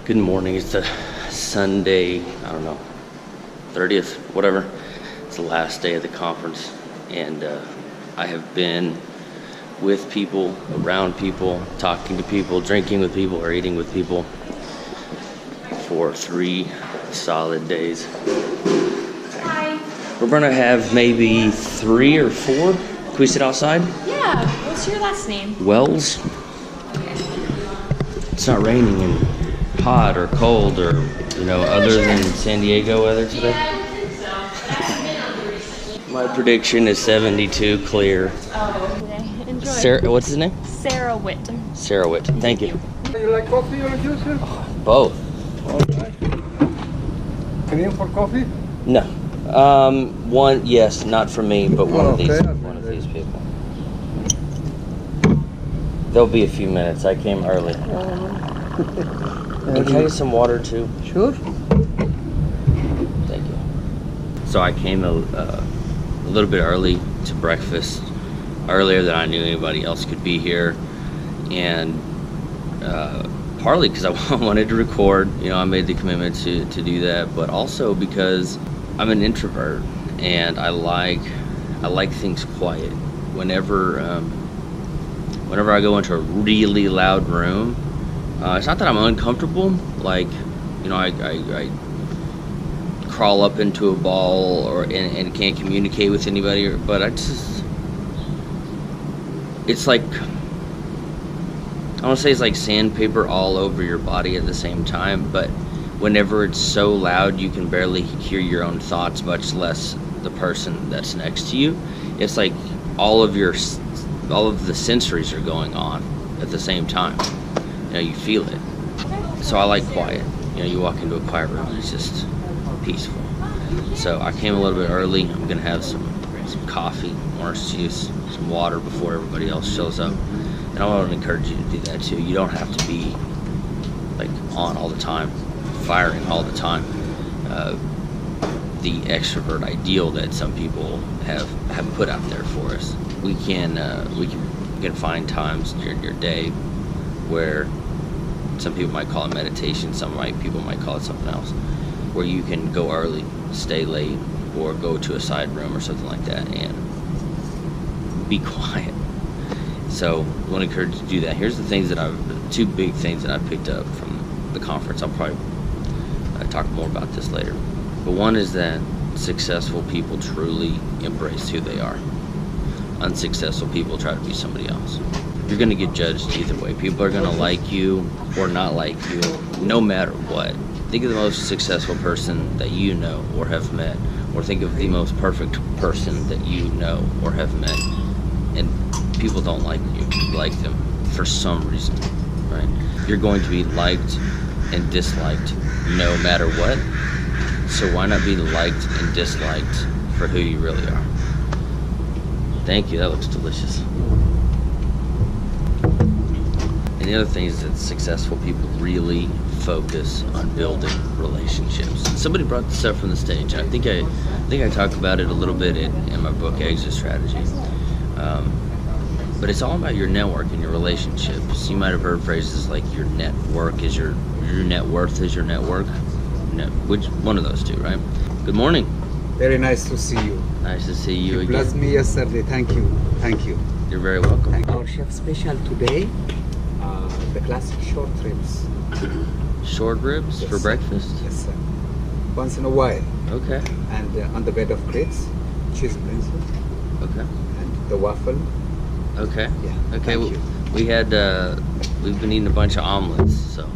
Good morning. It's a Sunday, I don't know, 30th, whatever. It's the last day of the conference, and I have been with people, around people, talking to people, drinking with people, or eating with people for 3 solid days. Hi. We're gonna have maybe 3 or 4. Can we sit outside? Yeah. What's your last name? Wells. It's not raining and hot or cold or, other than San Diego weather today. Yeah, I think so. My prediction is 72 clear. Oh, enjoy. Sarah, what's his name? Sarah Witt. Sarah Witt. Thank you. You like coffee or juice? Both. Alright. Cream for coffee? No. One, yes, not for me, but one of these people. There'll be a few minutes. I came early. And can I get some water too? Sure. Thank you. So I came a little bit early to breakfast, earlier than I knew anybody else could be here, and partly because I wanted to record. I made the commitment to do that, but also because I'm an introvert and I like things quiet. Whenever I go into a really loud room, it's not that I'm uncomfortable. Like, I crawl up into a ball and can't communicate with anybody, but it's like, I want to say it's like sandpaper all over your body at the same time, but whenever it's so loud you can barely hear your own thoughts, much less the person that's next to you. It's like all of the sensories are going on at the same time. You feel it. So I like quiet. You walk into a quiet room and it's just peaceful. So I came a little bit early. I'm gonna have some coffee, orange juice, some water before everybody else shows up. And I want to encourage you to do that too. You don't have to be like on all the time, firing all the time. The extrovert ideal that some people have put out there for us. We can find times during your day where some people might call it meditation, people might call it something else, where you can go early, stay late, or go to a side room or something like that and be quiet. So I want to encourage you to do that. Here's the things two big things that I picked up from the conference. I'll probably talk more about this later. But one is that successful people truly embrace who they are. Unsuccessful people try to be somebody else. You're going to get judged either way. People are going to like you or not like you, no matter what. Think of the most successful person that you know or have met, or think of the most perfect person that you know or have met, and people don't like you. You like them for some reason, right? You're going to be liked and disliked no matter what. So why not be liked and disliked for who you really are? Thank you. That looks delicious. And the other thing is that successful people really focus on building relationships. Somebody brought this up from the stage. I think I talk about it a little bit in my book, Exit Strategy. But it's all about your network and your relationships. You might have heard phrases like your network is your net worth is your network. Which one of those two, right? Good morning. Very nice to see you. Nice to see you again. You blessed me yesterday. Thank you. Thank you. You're very welcome. Our chef special today, the classic short ribs. Short ribs for breakfast? Yes, sir. Once in a while. Okay. And on the bed of grits, cheese brinzel. Okay. And the waffle. Okay. Yeah. Okay. We've been eating a bunch of omelets, so.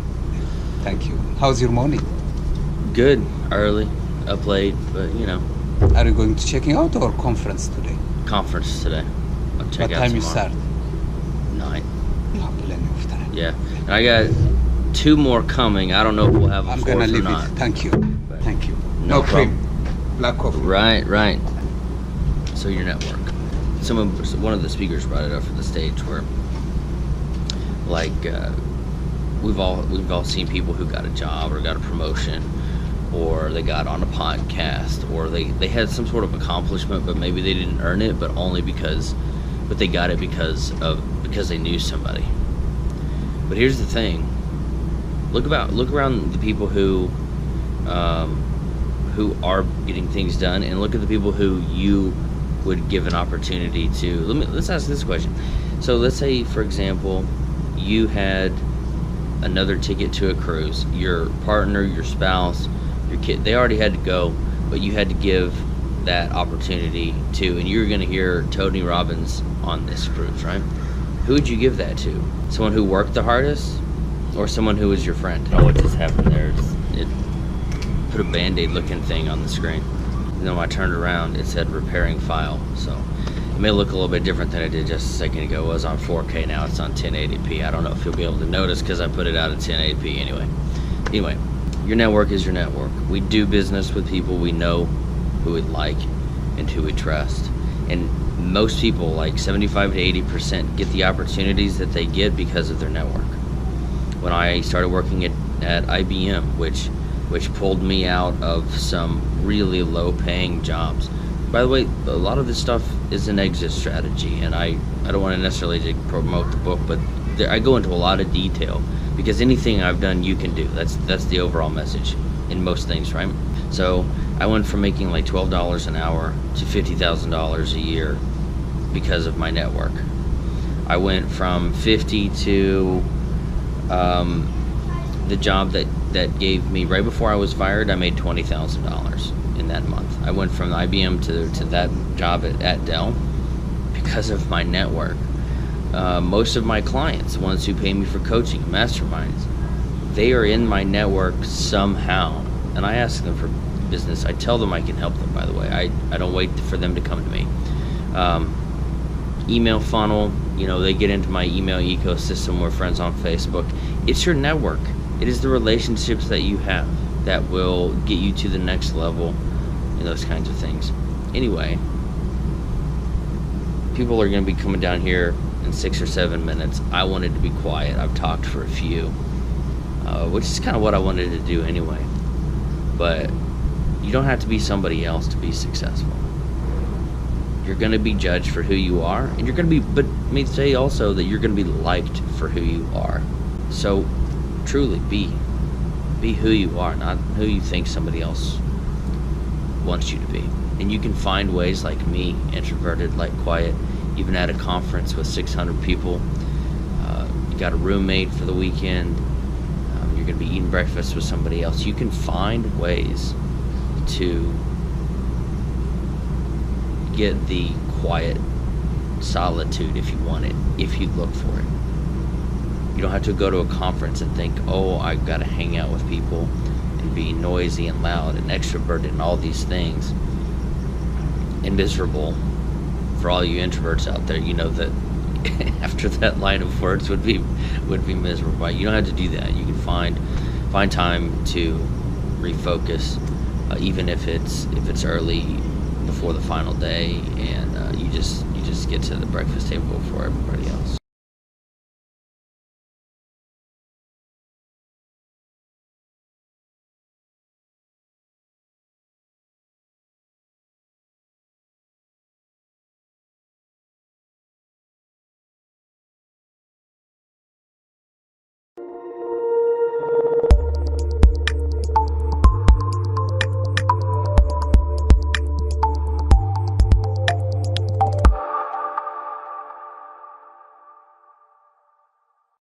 Thank you. How's your morning? Good. Early, up late, but Are you going to checking out or conference today? Conference today. I'll check what out time you tomorrow. start? 9. No, plenty of time. Yeah. And I got 2 more coming. I don't know if we'll have a I'm 4th gonna or leave not. it. Thank you. But Thank you. no cream. problem. Black coffee. Right. So your network. One of the speakers brought it up from the stage where, like, we've all seen people who got a job or got a promotion, or they got on a podcast, or they had some sort of accomplishment, but maybe they didn't earn it, but they got it because they knew somebody. But here's the thing, Look around the people who are getting things done, and look at the people who you would give an opportunity to. Let's ask this question. So let's say, for example, you had another ticket to a cruise. Your partner, your spouse, your kid, they already had to go, but you had to give that opportunity to, and you're going to hear Tony Robbins on this cruise, right? Who would you give that to? Someone who worked the hardest, or someone who was your friend? Oh, what just happened there? It put a Band-Aid looking thing on the screen. And then when I turned around, it said repairing file. So it may look a little bit different than it did just a second ago. It was on 4K, now it's on 1080p. I don't know if you'll be able to notice because I put it out at 1080p Anyway, your network is your network. We do business with people we know, who we like, and who we trust. And most people, like 75 to 80%, get the opportunities that they get because of their network. When I started working at IBM, which pulled me out of some really low-paying jobs. By the way, a lot of this stuff is an exit strategy, and I don't want to necessarily to promote the book, but I go into a lot of detail, because anything I've done, you can do. That's the overall message in most things, right? So I went from making like $12 an hour to $50,000 a year because of my network. I went from 50 to the job that gave me, right before I was fired, I made $20,000 in that month. I went from IBM to that job at Dell because of my network. Most of my clients, the ones who pay me for coaching, masterminds, they are in my network somehow. And I ask them for business. I tell them I can help them, by the way. I don't wait for them to come to me. Email funnel, they get into my email ecosystem. We're friends on Facebook. It's your network. It is the relationships that you have that will get you to the next level, and those kinds of things. Anyway, people are going to be coming down here in 6 or 7 minutes. I wanted to be quiet. I've talked for a few, which is kind of what I wanted to do anyway. But you don't have to be somebody else to be successful. You're going to be judged for who you are, and you're going to be, but let me say also that you're going to be liked for who you are. So truly be who you are, not who you think somebody else wants you to be. And you can find ways, like me, introverted, like quiet, even at a conference with 600 people. You got a roommate for the weekend. You're going to be eating breakfast with somebody else. You can find ways to get the quiet solitude if you want it, if you look for it. You don't have to go to a conference and think, oh, I've got to hang out with people and be noisy and loud and extroverted and all these things and miserable. For all you introverts out there, you know that after that line of words would be miserable. Right? You don't have to do that. You can find time to refocus, even if it's early before the final day, and you just get to the breakfast table before everybody else.